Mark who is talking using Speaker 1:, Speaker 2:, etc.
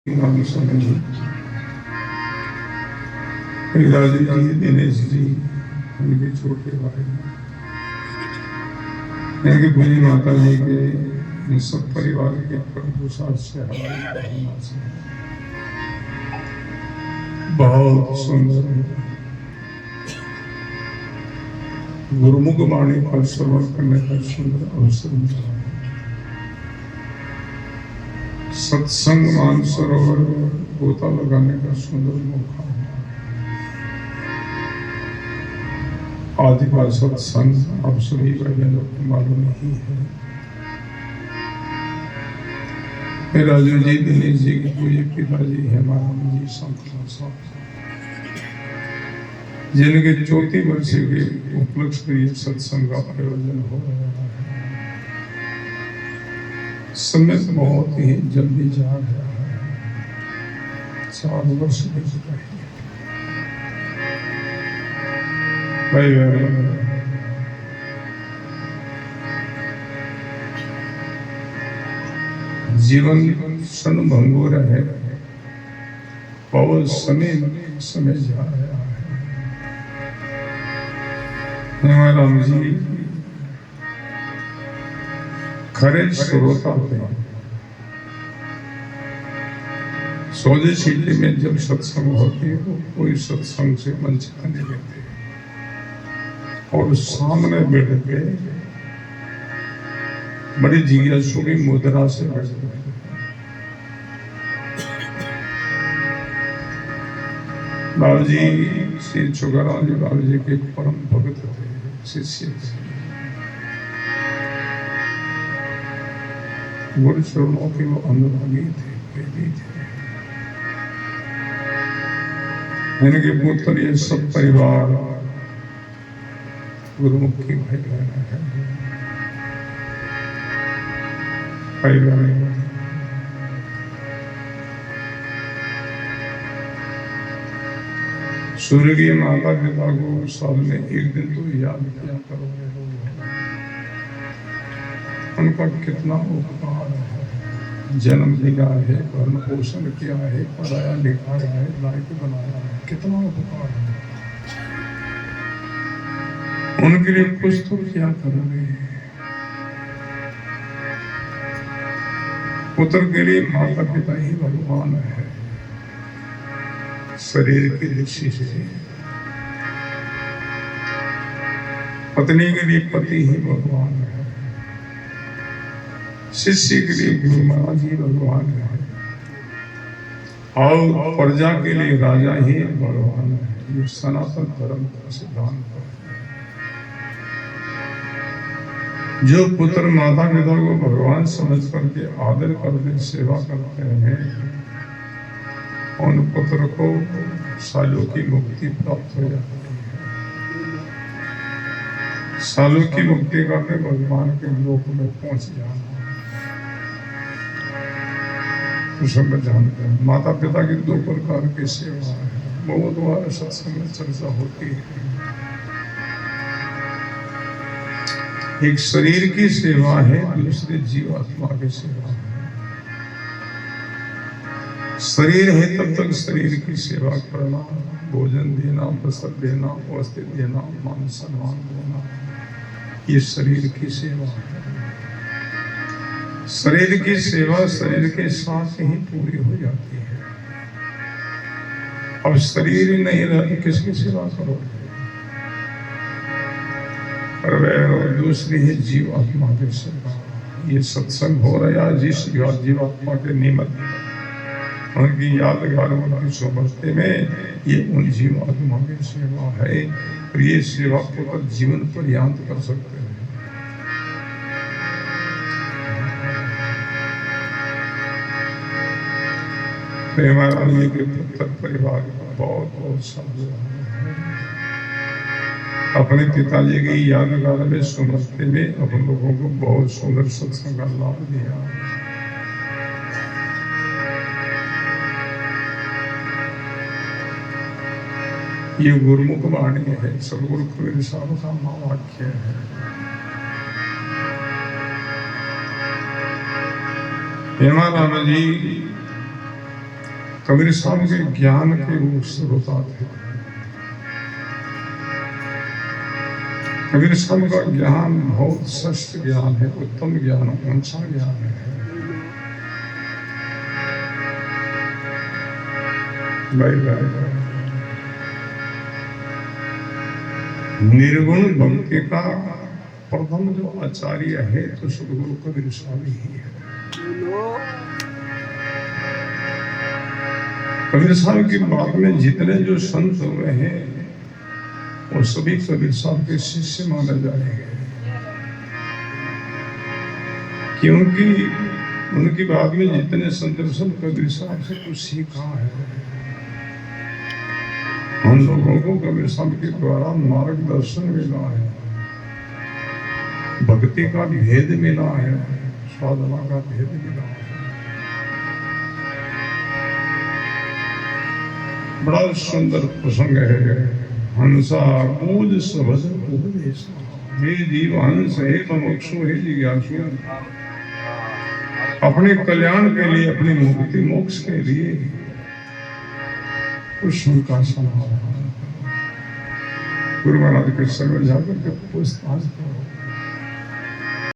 Speaker 1: नाम समझी दादी जी, दिनेश जी, उनके छोटे भाई, इनकी बड़ी माता जी के, इन सब परिवार के प्रभुसार से हमारी बहुत सुंदर गुरुमुख वाणी पर श्रवण करने का सुंदर अवसर मिला। सत्संग मानसरोवर गोता लगाने का सुंदर मौका। आदि का सत्संग आप सभी भाइयों को मालूम ही है। राजू जी, दिनेश जी के पूज्य पिताजी हेमानंद जी, शंकर साहब, जिनके 34 वर्ष के उपलक्ष्य पर यह सत्संग का आयोजन हो रहा है। समय बहुत ही जल्दी जा रहा है। 4 वर्ष बीत गए। जीवन क्षण भंगुर है, बहुत समय जा रहा है। हेमाराम जी खरे श्रोता थे। सोजे सीढ़ी में जब सत्संग होती है तो कोई सत्संग से वंचित नहीं रहते, और सामने बैठ के बड़ी जिज्ञासु की मुद्रा से बैठते हैं। बाबू जी श्री छुगाराम जी बाबू जी के परम भक्त थे, शिष्य थे। गुरु चरणों के वो अनुरागी थे, प्रेमी थे। इनके पुत्र ये सब परिवार गुरुमुखी भाई बहन है। भाई बहन सूर्य की माता पिता को साल में एक दिन तो याद किया करो। उनका कितना उपकार है। जन्म दिया है, भरण पोषण किया है, पढ़ाया लिखाया है, लायक बनाया है, कितना उपकार है। उनके लिए कुछ तो क्या करोगे। पुत्र के लिए माता पिता ही भगवान है। शरीर की ऋषि से पत्नी के लिए पति ही भगवान है। शिष्य के लिए गुरु महाराज ही भगवान है, और प्रजा के लिए राजा ही भगवान है। ये सनातन धर्म का सिद्धांत है। जो पुत्र माता पिता को भगवान समझ करके आदर करते सेवा करते हैं, उन पुत्र को सालों की मुक्ति प्राप्त हो जाती है। सालों की मुक्ति करके भगवान के लोक में पहुंच जाना। तो सब जानते हैं माता पिता की 2 प्रकार की सेवा है। बहुत बार सत्संग में चर्चा होती है। एक शरीर की सेवा है, दूसरी जीवात्मा की सेवा है। शरीर है तब तक शरीर की सेवा करना, भोजन देना, वस्त्र देना, वस्त्र देना, मान सम्मान देना, ये शरीर की सेवा है। शरीर की सेवा शरीर के साथ ही पूरी हो जाती है। अब शरीर ही नहीं रहा, किसकी सेवा करोगे। और दूसरी है जीवात्मा की सेवा। ये सत्संग हो रहा है जिस जीवात्मा के निमित्त उनकी यादगार, उनकी सोबती में, ये उन जीवात्मा की सेवा है। और ये सेवा को जीवन पर्यंत कर सकते हैं। प्रेमानंद के पुत्र परिवार का बहुत बहुत साधु है। अपने पिताजी की यादगार में सुमरते में अपन लोगों को बहुत सुंदर सत्संग का लाभ दिया। ये गुरुमुख वाणी है, सदगुरु कबीर साहब का महावाक्य है। हेमाराम जी कबीर साहब के ज्ञान के वो श्रोता थे। कबीर साहब का ज्ञान बहुत श्रेष्ठ ज्ञान है, उत्तम ज्ञान, ऊंचा ज्ञान है। भाई निर्गुण भक्ति का प्रथम जो आचार्य है तो सदगुरु कबीर स्वामी ही है। कबीर साहब की बात में जितने जो संत हुए हैं वो सभी कबीर साहब के शिष्य माने जाएंगे, क्योंकि उनकी बात में जितने संत सब कबीर साहब से कुछ सीखा है। हम लोगों को कबीर साहब के द्वारा मार्गदर्शन मिला है, भक्ति का भेद मिला है, साधना का भेद मिला है। बड़ा सुंदर प्रसंग है। हंसा कूद सबद उपदेश, हे जीव हंस हे मुमुक्षु हे जिज्ञासु, अपने कल्याण के लिए, अपनी मुक्ति मोक्ष के लिए कुछ उनका समाधान गुरु महाराज के सर्व जाकर के पूछताछ